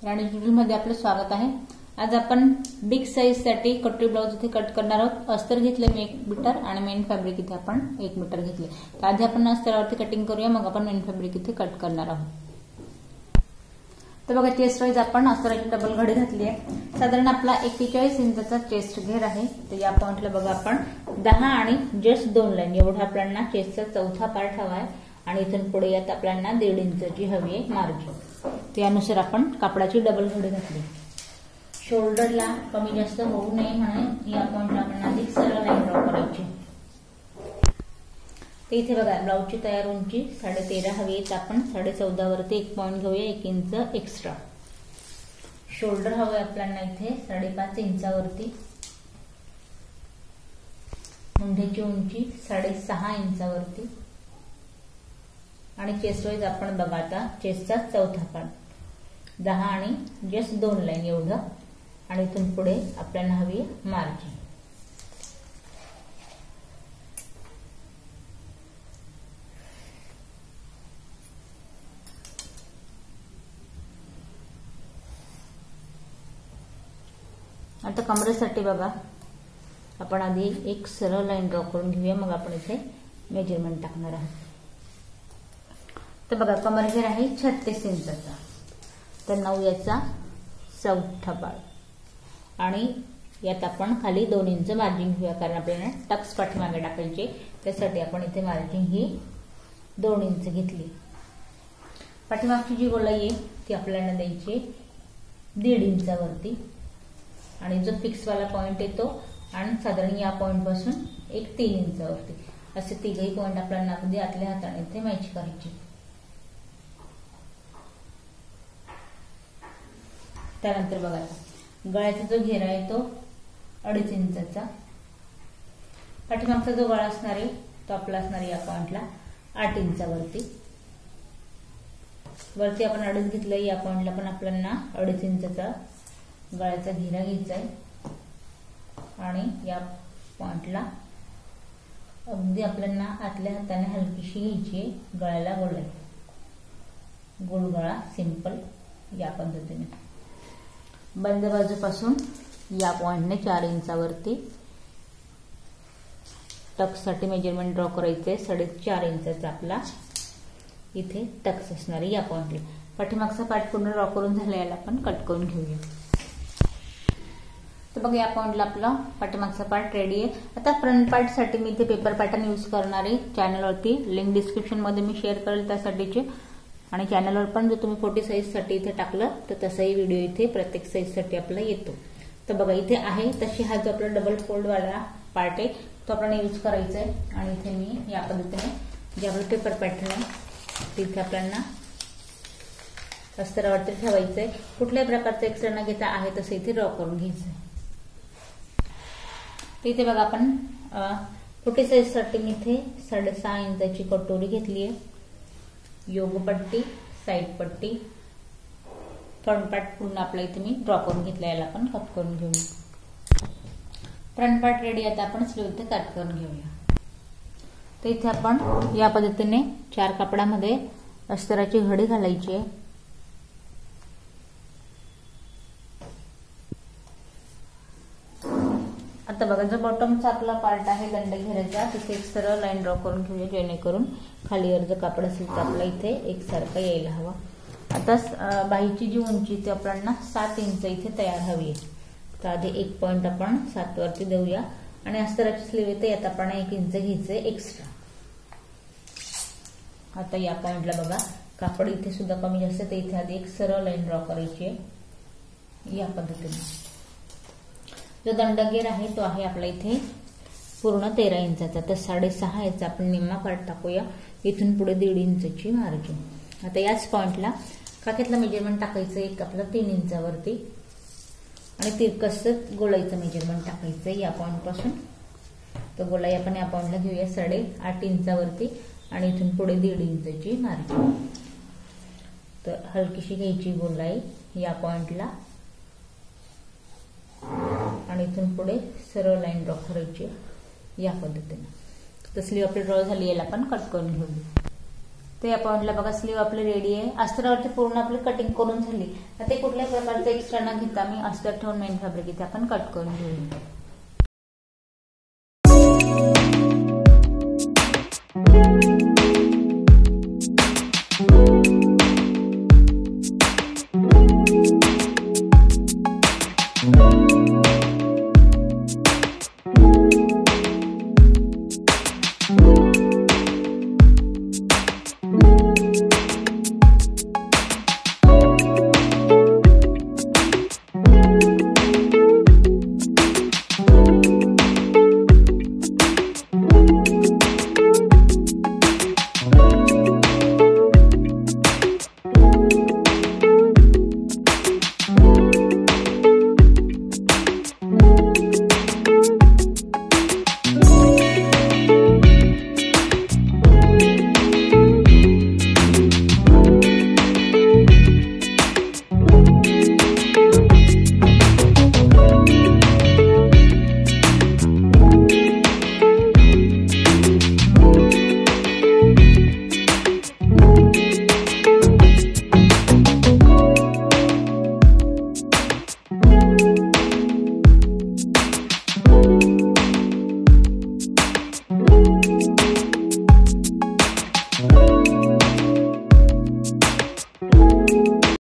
राणी ज्वेलरीमध्ये आपलं स्वागत आहे। आज आपण बिग साइज साठी कटोरी ब्लाउज इथे कट करणार आहोत। अस्तर घेतले मी 1 मीटर आणि मेन फॅब्रिक इथे आपण 1 मीटर घेतले। तर आधी आपण अस्तरावरती कटिंग करूया, मग आपण मेन फॅब्रिक इथे कट करणार आहोत। तर बघा, चेस्ट वाईज आपण अस्तराची डबल घडी घातली आहे। साधारण आपला 41 इंचाचा चेस्ट घेर आहे। तर या पॉइंटला बघा आपण 10 आणि जस्ट 2 लाईन एवढा आपल्याला चेस्टचा चौथा पार्ट हवा आहे आणि इथून पुढे यात आपल्याला 1.5 इंचाची हवी आहे मार्जिन। त्यानुसार आपण कापडाची डबल घडी घातली। शोल्डरला कमी जास्त होऊ नये म्हणून या पॉइंटला आपण आधी सरळ लाईन ड्रॉ करायची। तर इथे बघा, ब्लाउजची तयार उंची 13.5 हवी आहे। तर आपण 14.5 वरती 1 पॉइंट घेऊया, 1 इंच एक्स्ट्रा। शोल्डर हवं आपल्याला इथे 5.5 इंचावरती। मुंढेची उंची 6.5 इंचावरती आणि चेस्ट वाईज आपण बघा आता चेस्टचा चौथा पार्ट 10 आणि जस्ट 2 लाईन एवढं आणि इथून पुढे आपल्याला हवी मार्जिन। आता कमरेसाठी बघा, आपण आधी एक सरळ लाईन ड्रॉ करून घेऊया, मग आपण इथे मेजरमेंट टाकणार आहोत। तर बघा, कमर घेर आहे 36 इंचाचा। तर 9 याचा चौथा पार्ट आणि यात आपण खाली 2 इंच मार्जिन घेऊया, कारण आपल्याला टक्स पाठीमागे टाकायचे। त्यासाठी आपण इथे मार्जिन ही 2 इंच घेतली। पाठीमागची जी गोलाई आहे ती आपल्याला द्यायची 1.5 इंचावरती आणि जो फिक्स वाला पॉइंट येतो आणि साधारण या पॉइंट पासून 3 इंचावरती असे तिघही पॉइंट आपल्याला अगदी आतल्या हाताने इथे मॅच करायचे। त्यानंतर बघा, गळ्याचा जो घेरा आहे तो 2.5 इंचाचा। पाठीमागचा जो गळा असणार आहे तो आपला असणार या पॉइंटला 8 इंचावरती। वरती आपण 2.5 घेतलंय, या पॉइंटला पण आपल्याला 2.5 इंचाचा गळ्याचा घेरा घ्यायचा आहे आणि या पॉइंटला अगदी आपल्याला आतल्या हाताने हलकीशी घ्यायची आहे। गळ्याला गोलाई, गोल गळा सिंपल या पद्धतीने। बंद बाजूपासून या पॉइंटने 4 इंचावरती टक्ससाठी मेजरमेंट ड्रॉ करायचे। 4.5 इंचाचा आपला इथे टक्स असणार आहे या पॉइंटला। पाठीमागचा पार्ट पूर्ण ड्रॉ करून झाला, याला आपण कट करून घेऊया। तर बघा, या पॉइंटला आपला पाठीमागचा पार्ट रेडी आहे। आता फ्रंट पार्ट साठी मी इथे पेपर पॅटर्न यूज करणार आहे। चॅनलवरती लिंक डिस्क्रिप्शन मध्ये मी शेअर करेल त्यासाठीचे, आणि चॅनलवर पण जर तुम्ही 40 साईज साठी इथे टाकलं तर तसाही व्हिडिओ इथे प्रत्येक साईज साठी आपला येतो। तर बघा, इथे आहे तशी हा जो आपला डबल फोल्ड वाला पार्ट आहे तो आपण यूज करायचा आहे। आणि इथे मी या पद्धतीने जे आपलं पेपर पॅटर्न आहे तिथे आपल्याला अस्तरावरती ठेवायचंय। कुठल्याही प्रकारचं एक्स्ट्रा न घेता आहे तसं इथे ड्रॉ करून घ्यायचंय। इथे बघा, आपण 40 साईज साठी मी इथे 6.5 इंचाची कटोरी घेतली आहे। योगपट्टी, साइड पट्टी, फ्रंट पार्ट पूर्ण आपला इथे मी ड्रॉ करून घेतला, याला आपण कट करून घेऊया। फ्रंट पार्ट रेडी आहे, आता आपण स्लीव इथे कट करून घेऊया। तर इथे आपण या पद्धतीने 4 कापडामध्ये अस्तराची घडी घालायची आहे। आता बघा, जो बॉटमचा आपला पार्ट आहे दंड घेरायचा तिथे एक सरळ लाईन ड्रॉ करून घेऊया, जेणेकरून खालीवर जो कापड असेल तर आपला इथे एकसारखा यायला हवा। आता बाहीची जी उंची ती आपल्याला 7 इंच इथे तयार हवी आहे। तर आधी 1 पॉइंट आपण 7 वरती देऊया आणि अस्तराची स्लीव येते, यात आपण 1 इंच घ्यायचंय एक्स्ट्रा। आता या पॉइंटला बघा, कापड इथे सुद्धा कमी जास्त, तर इथे आधी एक सरळ लाईन ड्रॉ करायची आहे या पद्धतीने। जो दंडगेर आहे तो आहे आपला इथे पूर्ण 13 इंचाचा। तर 6.5 याचा आपण निम्मा पार्ट टाकूया, इथून पुढे 1.5 इंचची मार्जिन। आता याच पॉइंटला काखेतला मेजरमेंट टाकायचं एक आपलं 3 इंचावरती आणि तिरकस गोलाईचं मेजरमेंट टाकायचं या पॉइंट पासून। तर गोलाई आपण या पॉइंटला घेऊया 8.5 इंचावरती आणि इथून पुढे 1.5 इंचची मार्जिन। तर हलकीशी घ्यायची गोलाई या पॉइंटला आणि इथून पुढे सरळ लाईन ड्रॉ करायची या पद्धतीने। तर स्लीव आपली ड्रॉ झाली, याला आपण कट करून घेऊ। ते आपण म्हटलं बघा स्लीव आपली रेडी आहे. अस्तरावरती पूर्ण आपली कटिंग करून झाली. आता ते कुठल्याही प्रकारचं एक्स्ट्रा न घेता मी अस्तर ठेवून मेन फॅब्रिक इथे आपण कट करून घेऊ.